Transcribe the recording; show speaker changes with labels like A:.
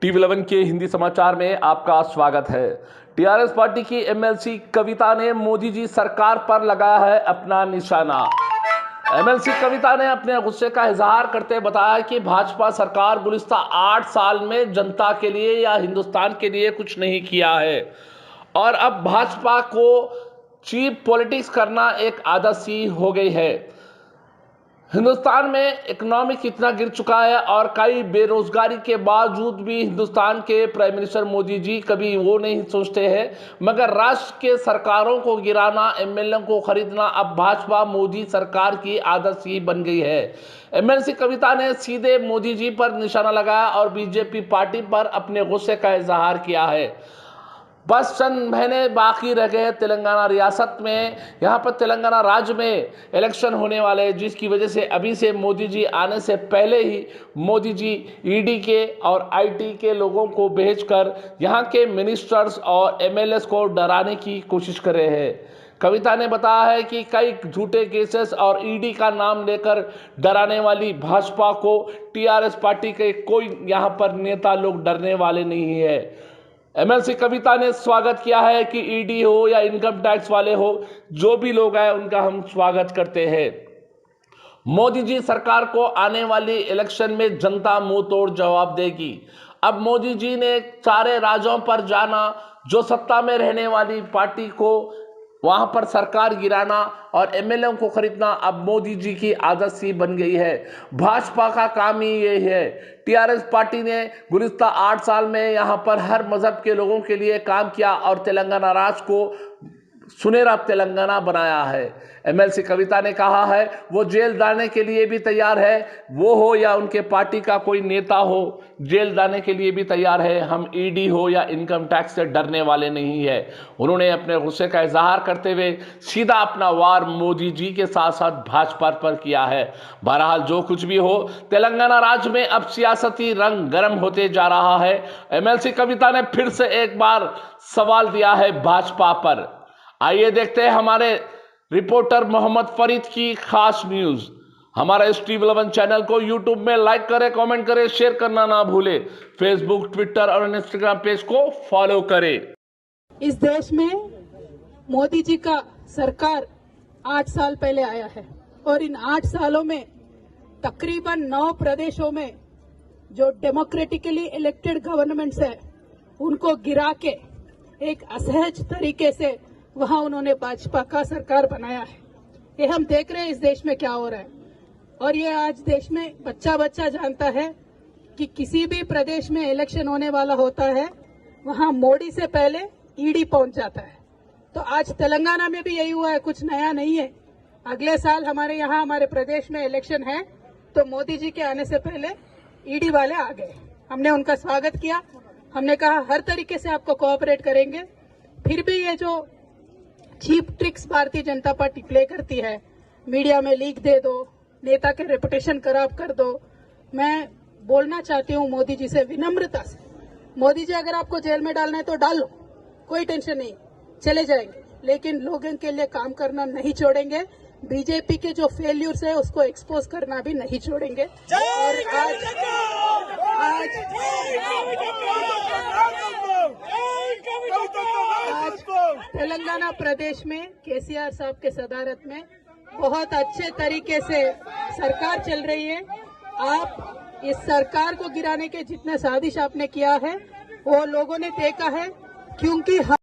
A: TV11 के हिंदी समाचार में आपका स्वागत है। टीआरएस पार्टी की एमएलसी कविता ने मोदी जी सरकार पर लगाया है अपना निशाना। एमएलसी कविता ने अपने गुस्से का इजहार करते बताया कि भाजपा सरकार गुज़िश्ता 8 साल में जनता के लिए या हिंदुस्तान के लिए कुछ नहीं किया है और अब भाजपा को चीप पॉलिटिक्स करना एक आदत सी हो गई है। हिंदुस्तान में इकोनॉमी कितना गिर चुका है और कई बेरोजगारी के बावजूद भी हिंदुस्तान के प्राइम मिनिस्टर मोदी जी कभी वो नहीं सोचते हैं, मगर राष्ट्र के सरकारों को गिराना, एमएलए को खरीदना अब भाजपा मोदी सरकार की आदत सी बन गई है। एमएलसी कविता ने सीधे मोदी जी पर निशाना लगाया और बीजेपी पार्टी पर अपने गुस्से का इजहार किया है। बस चंद महीने बाकी रह गए तेलंगाना रियासत में, यहाँ पर तेलंगाना राज्य में इलेक्शन होने वाले हैं, जिसकी वजह से अभी से मोदी जी आने से पहले ही मोदी जी ईडी के और आईटी के लोगों को भेजकर यहाँ के मिनिस्टर्स और एमएलएस को डराने की कोशिश कर रहे हैं। कविता ने बताया है कि कई झूठे केसेस और ईडी का नाम लेकर डराने वाली भाजपा को टीआरएस पार्टी के कोई यहाँ पर नेता लोग डरने वाले नहीं है। एमएलसी कविता ने स्वागत किया है कि ईडी हो या इनकम टैक्स वाले हो, जो भी लोग आए उनका हम स्वागत करते हैं। मोदी जी सरकार को आने वाली इलेक्शन में जनता मुंह तोड़ जवाब देगी। अब मोदी जी ने सारे राज्यों पर जाना, जो सत्ता में रहने वाली पार्टी को वहां पर सरकार गिराना और एमएलए को खरीदना अब मोदी जी की आदत सी बन गई है। भाजपा का काम ही ये है। टीआरएस पार्टी ने गुज़िश्ता 8 साल में यहां पर हर मजहब के लोगों के लिए काम किया और तेलंगाना राज्य को सुनहरा तेलंगाना बनाया है। एमएलसी कविता ने कहा है वो जेल जाने के लिए भी तैयार है, वो हो या उनके पार्टी का कोई नेता हो, जेल जाने के लिए भी तैयार है। हम ईडी हो या इनकम टैक्स से डरने वाले नहीं है। उन्होंने अपने गुस्से का इजहार करते हुए सीधा अपना वार मोदी जी के साथ साथ भाजपा पर किया है। बहरहाल जो कुछ भी हो, तेलंगाना राज्य में अब सियासती रंग गर्म होते जा रहा है। एमएलसी कविता ने फिर से एक बार सवाल दिया है भाजपा पर। आइए देखते हैं हमारे रिपोर्टर मोहम्मद फरीद की खास न्यूज। हमारा इस TV11 चैनल को YouTube में लाइक करें, कमेंट करें, शेयर करना ना भूलें। फेसबुक, ट्विटर और इंस्टाग्राम पेज को फॉलो करें।
B: इस देश में मोदी जी का सरकार 8 साल पहले आया है और इन 8 सालों में तकरीबन 9 प्रदेशों में जो डेमोक्रेटिकली इलेक्टेड गवर्नमेंट्स है उनको गिरा के एक असहज तरीके से वहां उन्होंने भाजपा का सरकार बनाया है। ये हम देख रहे हैं इस देश में क्या हो रहा है और ये आज देश में बच्चा बच्चा जानता है कि किसी भी प्रदेश में इलेक्शन होने वाला होता है वहां मोदी से पहले ईडी पहुंच जाता है। तो आज तेलंगाना में भी यही हुआ है, कुछ नया नहीं है। अगले साल हमारे यहाँ हमारे प्रदेश में इलेक्शन है तो मोदी जी के आने से पहले ईडी वाले आ गए। हमने उनका स्वागत किया, हमने कहा हर तरीके से आपको कोऑपरेट करेंगे। फिर भी ये जो cheap tricks Bharatiya Janata party play करती है, मीडिया में लीक दे दो, नेता के रेपुटेशन खराब कर दो, मैं बोलना चाहती हूँ मोदी जी से विनम्रता से, मोदी जी अगर आपको जेल में डालना है तो डाल लो, कोई टेंशन नहीं, चले जाएंगे, लेकिन लोगों के लिए काम करना नहीं छोड़ेंगे। बीजेपी के जो फेल्यूर्स है उसको एक्सपोज करना भी नहीं छोड़ेंगे। और आज तेलंगाना प्रदेश में केसीआर साहब के सदारत में बहुत अच्छे तरीके से सरकार चल रही है। आप इस सरकार को गिराने के जितने साजिश आपने किया है वो लोगों ने देखा है, क्योंकि